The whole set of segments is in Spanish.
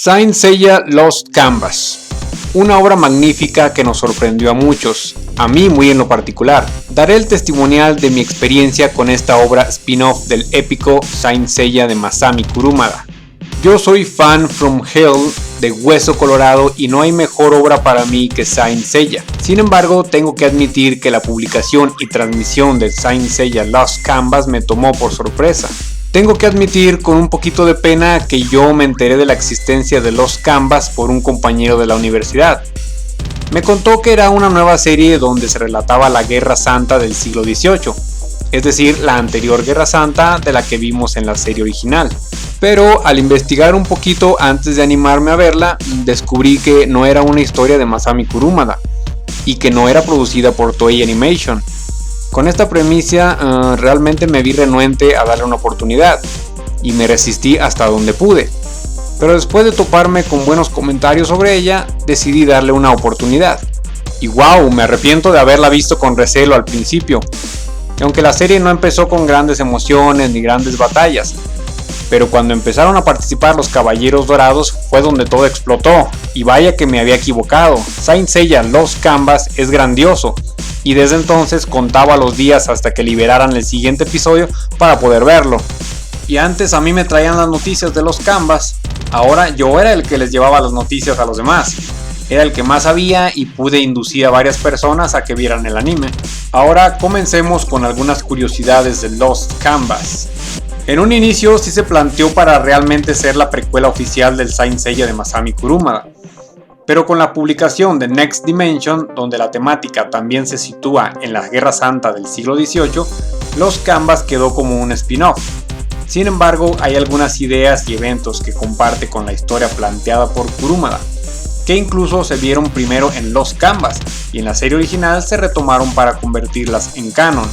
Saint Seiya Lost Canvas, una obra magnífica que nos sorprendió a muchos, a mí muy en lo particular. Daré el testimonial de mi experiencia con esta obra spin-off del épico Saint Seiya de Masami Kurumada. Yo soy fan from hell de hueso colorado y no hay mejor obra para mí que Saint Seiya. Sin embargo, tengo que admitir que la publicación y transmisión de Saint Seiya Lost Canvas me tomó por sorpresa. Tengo que admitir con un poquito de pena que yo me enteré de la existencia de Lost Canvas por un compañero de la universidad. Me contó que era una nueva serie donde se relataba la Guerra Santa del siglo XVIII, es decir, la anterior Guerra Santa de la que vimos en la serie original. Pero al investigar un poquito antes de animarme a verla, descubrí que no era una historia de Masami Kurumada y que no era producida por Toei Animation. Con esta premisa realmente me vi renuente a darle una oportunidad y me resistí hasta donde pude. Pero después de toparme con buenos comentarios sobre ella, decidí darle una oportunidad. Y wow, me arrepiento de haberla visto con recelo al principio. Y aunque la serie no empezó con grandes emociones ni grandes batallas, pero cuando empezaron a participar los Caballeros Dorados fue donde todo explotó, y vaya que me había equivocado. Saint Seiya Lost Canvas es grandioso, y desde entonces contaba los días hasta que liberaran el siguiente episodio para poder verlo. Y antes a mí me traían las noticias de los Canvas, ahora yo era el que les llevaba las noticias a los demás. Era el que más sabía y pude inducir a varias personas a que vieran el anime. Ahora comencemos con algunas curiosidades de Lost Canvas. En un inicio sí se planteó para realmente ser la precuela oficial del Saint Seiya de Masami Kurumada, pero con la publicación de Next Dimension, donde la temática también se sitúa en la Guerra Santa del siglo XVIII, Lost Canvas quedó como un spin-off. Sin embargo, hay algunas ideas y eventos que comparte con la historia planteada por Kurumada, que incluso se vieron primero en Lost Canvas y en la serie original se retomaron para convertirlas en canon.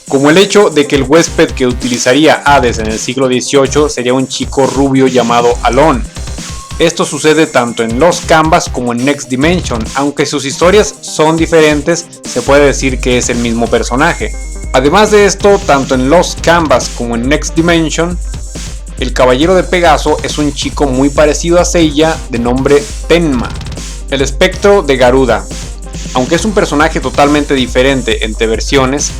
Como el hecho de que el huésped que utilizaría Hades en el siglo XVIII sería un chico rubio llamado Alon. Esto sucede tanto en Lost Canvas como en Next Dimension, aunque sus historias son diferentes, se puede decir que es el mismo personaje. Además de esto, tanto en Lost Canvas como en Next Dimension, el Caballero de Pegaso es un chico muy parecido a Seiya de nombre Tenma. El Espectro de Garuda, aunque es un personaje totalmente diferente entre versiones,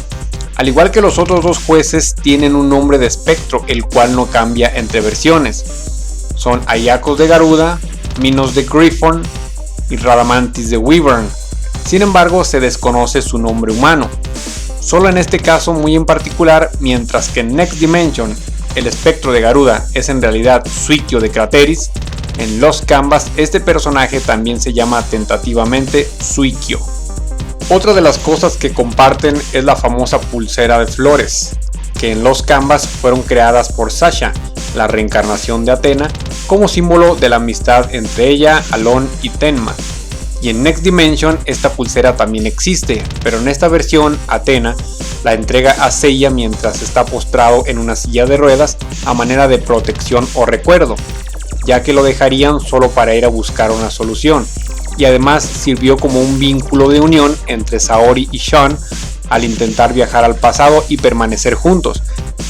al igual que los otros dos jueces, tienen un nombre de espectro, el cual no cambia entre versiones. Son Ayakos de Garuda, Minos de Griffon y Radamantis de Wyvern. Sin embargo, se desconoce su nombre humano. Solo en este caso muy en particular, mientras que en Next Dimension el espectro de Garuda es en realidad Suikyo de Crateris, en Lost Canvas este personaje también se llama tentativamente Suikyo. Otra de las cosas que comparten es la famosa pulsera de flores, que en Lost Canvas fueron creadas por Sasha, la reencarnación de Athena, como símbolo de la amistad entre ella, Alon y Tenma. Y en Next Dimension esta pulsera también existe, pero en esta versión Athena la entrega a Seiya mientras está postrado en una silla de ruedas a manera de protección o recuerdo, ya que lo dejarían solo para ir a buscar una solución. Y además sirvió como un vínculo de unión entre Saori y Sean al intentar viajar al pasado y permanecer juntos,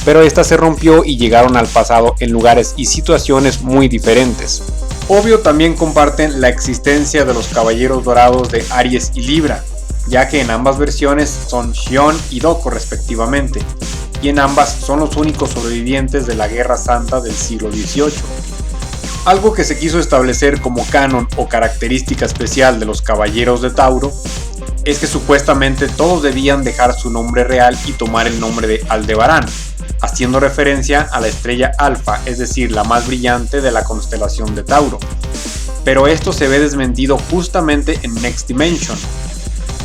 pero esta se rompió y llegaron al pasado en lugares y situaciones muy diferentes. Obvio también comparten la existencia de los Caballeros Dorados de Aries y Libra, ya que en ambas versiones son Shion y Doko respectivamente, y en ambas son los únicos sobrevivientes de la Guerra Santa del siglo XVIII. Algo que se quiso establecer como canon o característica especial de los Caballeros de Tauro es que supuestamente todos debían dejar su nombre real y tomar el nombre de Aldebarán, haciendo referencia a la estrella Alfa, es decir, la más brillante de la constelación de Tauro. Pero esto se ve desmentido justamente en Next Dimension,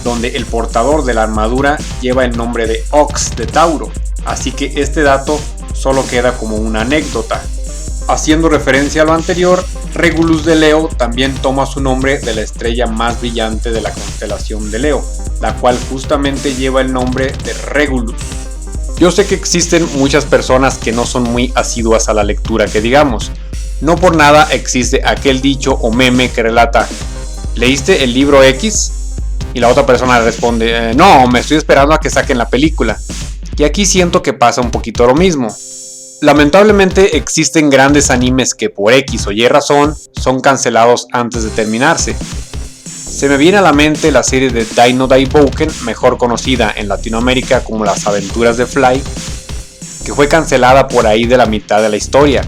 donde el portador de la armadura lleva el nombre de Ox de Tauro, así que este dato solo queda como una anécdota. Haciendo referencia a lo anterior, Regulus de Leo también toma su nombre de la estrella más brillante de la constelación de Leo, la cual justamente lleva el nombre de Regulus. Yo sé que existen muchas personas que no son muy asiduas a la lectura que digamos. No por nada existe aquel dicho o meme que relata: ¿leíste el libro X? Y la otra persona responde: no, me estoy esperando a que saquen la película. Y aquí siento que pasa un poquito lo mismo. Lamentablemente existen grandes animes que por X o Y razón son cancelados antes de terminarse. Se me viene a la mente la serie de Dino Daibouken, mejor conocida en Latinoamérica como Las Aventuras de Fly, que fue cancelada por ahí de la mitad de la historia.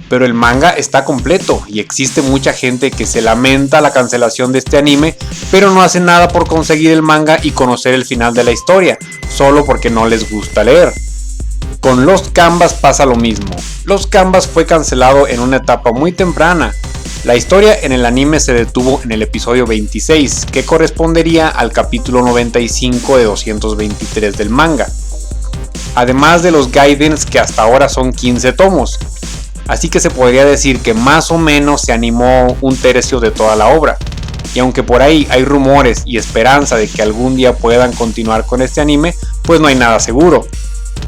Pero el manga está completo y existe mucha gente que se lamenta la cancelación de este anime, pero no hace nada por conseguir el manga y conocer el final de la historia, solo porque no les gusta leer. Con Lost Canvas pasa lo mismo. Lost Canvas fue cancelado en una etapa muy temprana. La historia en el anime se detuvo en el episodio 26, que correspondería al capítulo 95 de 223 del manga. Además de los Gaidens, que hasta ahora son 15 tomos. Así que se podría decir que más o menos se animó un tercio de toda la obra. Y aunque por ahí hay rumores y esperanza de que algún día puedan continuar con este anime, pues no hay nada seguro.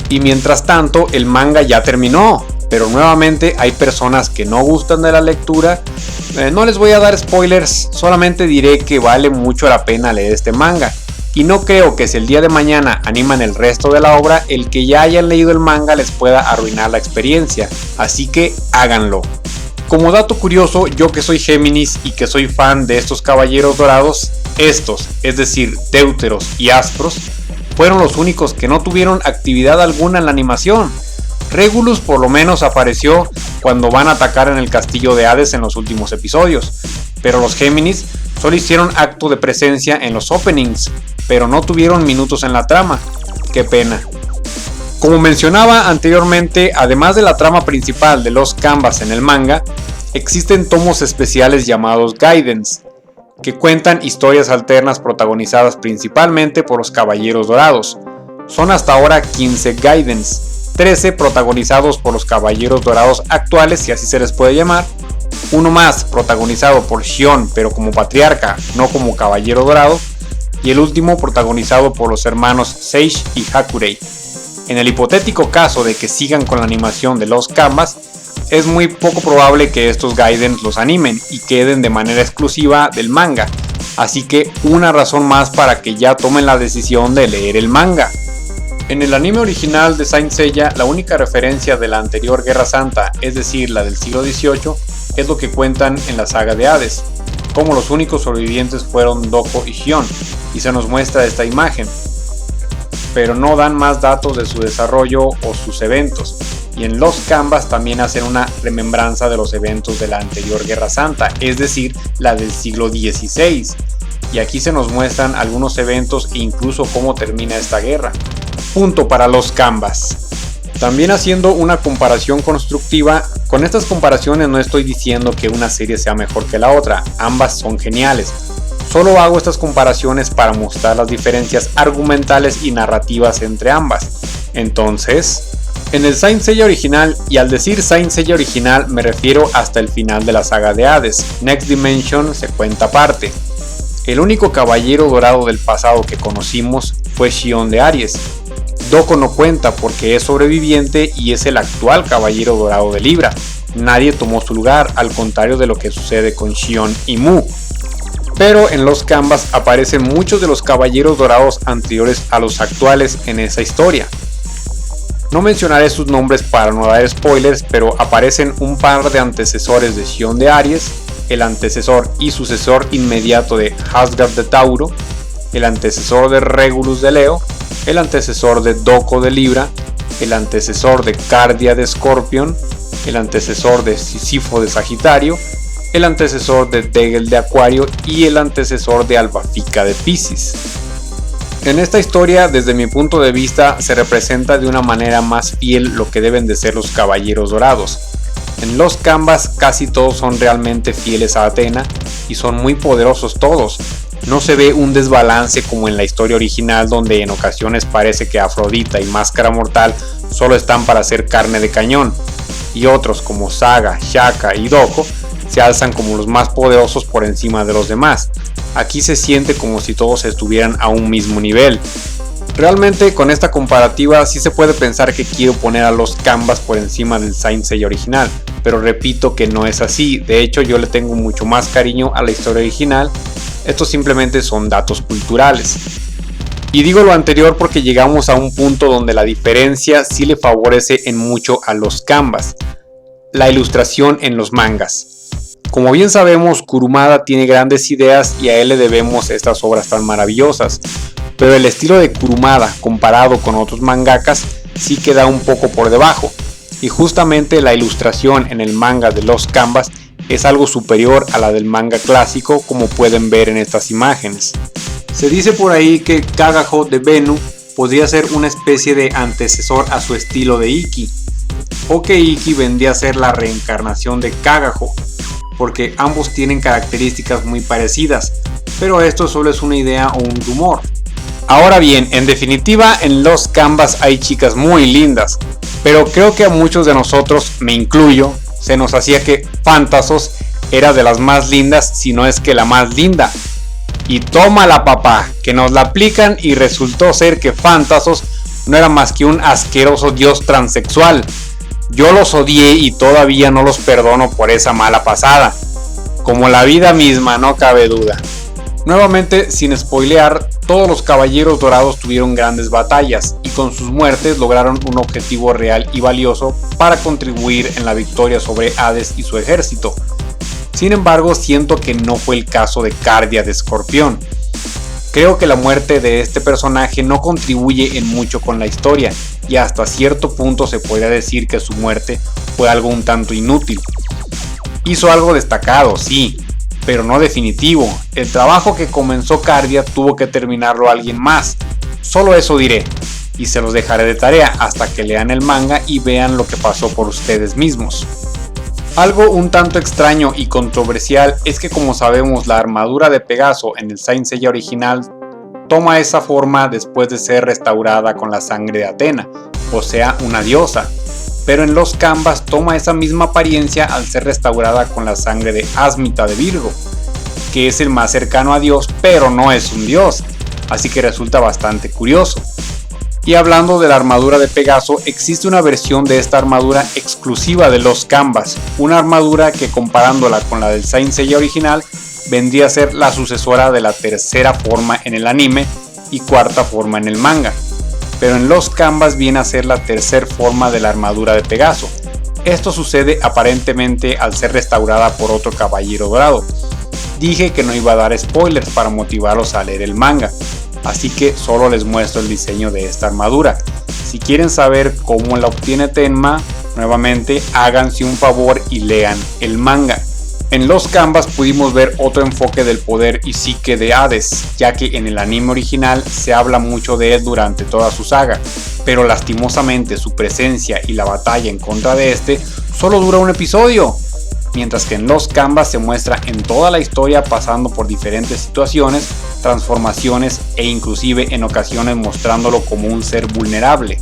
Y mientras tanto el manga ya terminó, pero nuevamente hay personas que no gustan de la lectura. No les voy a dar spoilers, solamente diré que vale mucho la pena leer este manga. Y no creo que si el día de mañana animan el resto de la obra, el que ya hayan leído el manga les pueda arruinar la experiencia, así que háganlo. Como dato curioso, yo que soy Géminis y que soy fan de estos caballeros dorados, estos, es decir, Deuteros y Aspros, fueron los únicos que no tuvieron actividad alguna en la animación. Regulus por lo menos apareció cuando van a atacar en el castillo de Hades en los últimos episodios, pero los Géminis solo hicieron acto de presencia en los openings, pero no tuvieron minutos en la trama. Qué pena. Como mencionaba anteriormente, además de la trama principal de Lost Canvas en el manga, existen tomos especiales llamados Gaidens, que cuentan historias alternas protagonizadas principalmente por los Caballeros Dorados. Son hasta ahora 15 Gaidens, 13 protagonizados por los Caballeros Dorados actuales, si así se les puede llamar, uno más protagonizado por Shion pero como patriarca, no como Caballero Dorado, y el último protagonizado por los hermanos Sage y Hakurei. En el hipotético caso de que sigan con la animación de Lost Canvas, es muy poco probable que estos Gaidens los animen y queden de manera exclusiva del manga, así que una razón más para que ya tomen la decisión de leer el manga. En el anime original de Saint Seiya, la única referencia de la anterior Guerra Santa, es decir, la del siglo XVIII, es lo que cuentan en la saga de Hades, como los únicos sobrevivientes fueron Doko y Shion, y se nos muestra esta imagen, pero no dan más datos de su desarrollo o sus eventos. Y en Lost Canvas también hacen una remembranza de los eventos de la anterior Guerra Santa, es decir, la del siglo XVI. Y aquí se nos muestran algunos eventos e incluso cómo termina esta guerra. Punto para Lost Canvas. También haciendo una comparación constructiva, con estas comparaciones no estoy diciendo que una serie sea mejor que la otra, ambas son geniales. Solo hago estas comparaciones para mostrar las diferencias argumentales y narrativas entre ambas. Entonces, en el Saint Seiya original, y al decir Saint Seiya original me refiero hasta el final de la saga de Hades, Next Dimension se cuenta aparte. El único caballero dorado del pasado que conocimos fue Shion de Aries. Doko no cuenta porque es sobreviviente y es el actual caballero dorado de Libra. Nadie tomó su lugar, al contrario de lo que sucede con Shion y Mu. Pero en Lost Canvas aparecen muchos de los caballeros dorados anteriores a los actuales en esa historia. No mencionaré sus nombres para no dar spoilers, pero aparecen un par de antecesores de Shion de Aries, el antecesor y sucesor inmediato de Asgard de Tauro, el antecesor de Regulus de Leo, el antecesor de Doko de Libra, el antecesor de Cardia de Scorpion, el antecesor de Sísifo de Sagitario, el antecesor de Degel de Acuario y el antecesor de Albafica de Piscis. En esta historia, desde mi punto de vista, se representa de una manera más fiel lo que deben de ser los caballeros dorados. En Lost Canvas casi todos son realmente fieles a Athena y son muy poderosos todos. No se ve un desbalance como en la historia original, donde en ocasiones parece que Afrodita y Máscara Mortal solo están para hacer carne de cañón, y otros como Saga, Shaka y Doko se alzan como los más poderosos por encima de los demás. Aquí se siente como si todos estuvieran a un mismo nivel. Realmente con esta comparativa sí se puede pensar que quiero poner a Lost Canvas por encima del Saint Seiya original, pero repito que no es así. De hecho, yo le tengo mucho más cariño a la historia original. Estos simplemente son datos culturales. Y digo lo anterior porque llegamos a un punto donde la diferencia sí le favorece en mucho a los Canvas: la ilustración en los mangas. Como bien sabemos, Kurumada tiene grandes ideas y a él le debemos estas obras tan maravillosas, pero el estilo de Kurumada comparado con otros mangakas sí queda un poco por debajo, y justamente la ilustración en el manga de los Canvas es algo superior a la del manga clásico, como pueden ver en estas imágenes. Se dice por ahí que Kagaho de Bennu podría ser una especie de antecesor a su estilo de Iki, o que Iki vendría a ser la reencarnación de Kagaho, porque ambos tienen características muy parecidas, pero esto solo es una idea o un rumor. Ahora bien, en definitiva, en los Canvas hay chicas muy lindas, pero creo que a muchos de nosotros, me incluyo, se nos hacía que Phantasos era de las más lindas, si no es que la más linda. Y tómala, papá, que nos la aplican y resultó ser que Phantasos no era más que un asqueroso dios transexual. Yo los odié y todavía no los perdono por esa mala pasada. Como la vida misma, no cabe duda. Nuevamente, sin spoilear, todos los caballeros dorados tuvieron grandes batallas y con sus muertes lograron un objetivo real y valioso para contribuir en la victoria sobre Hades y su ejército. Sin embargo, siento que no fue el caso de Cardia de Escorpión. Creo que la muerte de este personaje no contribuye en mucho con la historia y hasta cierto punto se podría decir que su muerte fue algo un tanto inútil. Hizo algo destacado, sí, pero no definitivo. El trabajo que comenzó Cardia tuvo que terminarlo alguien más. Solo eso diré, y se los dejaré de tarea hasta que lean el manga y vean lo que pasó por ustedes mismos. Algo un tanto extraño y controversial es que, como sabemos, la armadura de Pegaso en el Saint Seiya original toma esa forma después de ser restaurada con la sangre de Atena, o sea, una diosa. Pero en los Canvas toma esa misma apariencia al ser restaurada con la sangre de Asmita de Virgo, que es el más cercano a Dios, pero no es un dios, así que resulta bastante curioso. Y hablando de la armadura de Pegaso, existe una versión de esta armadura exclusiva de los Canvas, una armadura que, comparándola con la del Saint Seiya original, vendría a ser la sucesora de la tercera forma en el anime y cuarta forma en el manga. Pero en los Canvas viene a ser la tercera forma de la armadura de Pegaso. Esto sucede aparentemente al ser restaurada por otro caballero dorado. Dije que no iba a dar spoilers para motivarlos a leer el manga, así que solo les muestro el diseño de esta armadura. Si quieren saber cómo la obtiene Tenma, nuevamente háganse un favor y lean el manga. En los Canvas pudimos ver otro enfoque del poder y psique de Hades, ya que en el anime original se habla mucho de él durante toda su saga, pero lastimosamente su presencia y la batalla en contra de este solo dura un episodio, mientras que en los Canvas se muestra en toda la historia, pasando por diferentes situaciones, transformaciones e inclusive en ocasiones mostrándolo como un ser vulnerable.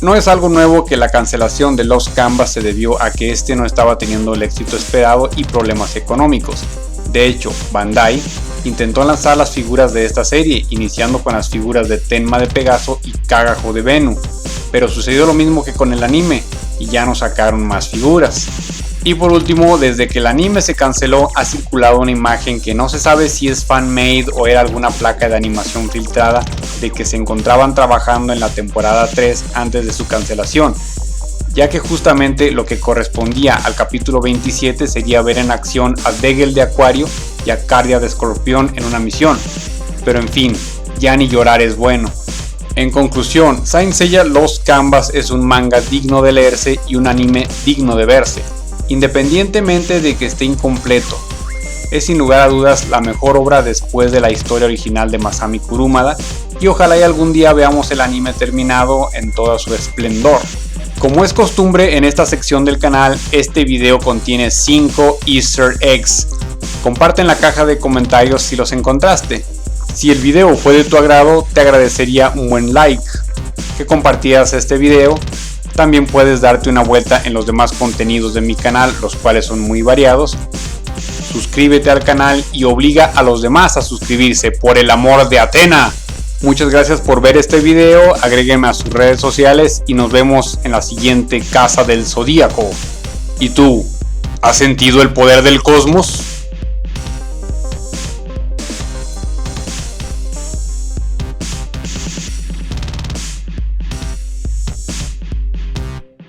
No es algo nuevo que la cancelación de los Canvas se debió a que este no estaba teniendo el éxito esperado y problemas económicos. De hecho, Bandai intentó lanzar las figuras de esta serie, iniciando con las figuras de Tenma de Pegaso y Kagaho de Bennu, pero sucedió lo mismo que con el anime y ya no sacaron más figuras. Y por último, desde que el anime se canceló, ha circulado una imagen que no se sabe si es fan-made o era alguna placa de animación filtrada de que se encontraban trabajando en la temporada 3 antes de su cancelación, ya que justamente lo que correspondía al capítulo 27 sería ver en acción a Degel de Acuario y a Cardia de Escorpión en una misión. Pero en fin, ya ni llorar es bueno. En conclusión, Saint Seiya Lost Canvas es un manga digno de leerse y un anime digno de verse, independientemente de que esté incompleto. Es sin lugar a dudas la mejor obra después de la historia original de Masami Kurumada, y ojalá y algún día veamos el anime terminado en todo su esplendor. Como es costumbre en esta sección del canal, este video contiene 5 Easter eggs. Comparte en la caja de comentarios si los encontraste. Si el video fue de tu agrado, te agradecería un buen like, que compartieras este video. También puedes darte una vuelta en los demás contenidos de mi canal, los cuales son muy variados. Suscríbete al canal y obliga a los demás a suscribirse, por el amor de Atena. Muchas gracias por ver este video, agréguenme a sus redes sociales y nos vemos en la siguiente Casa del Zodíaco. ¿Y tú, has sentido el poder del cosmos?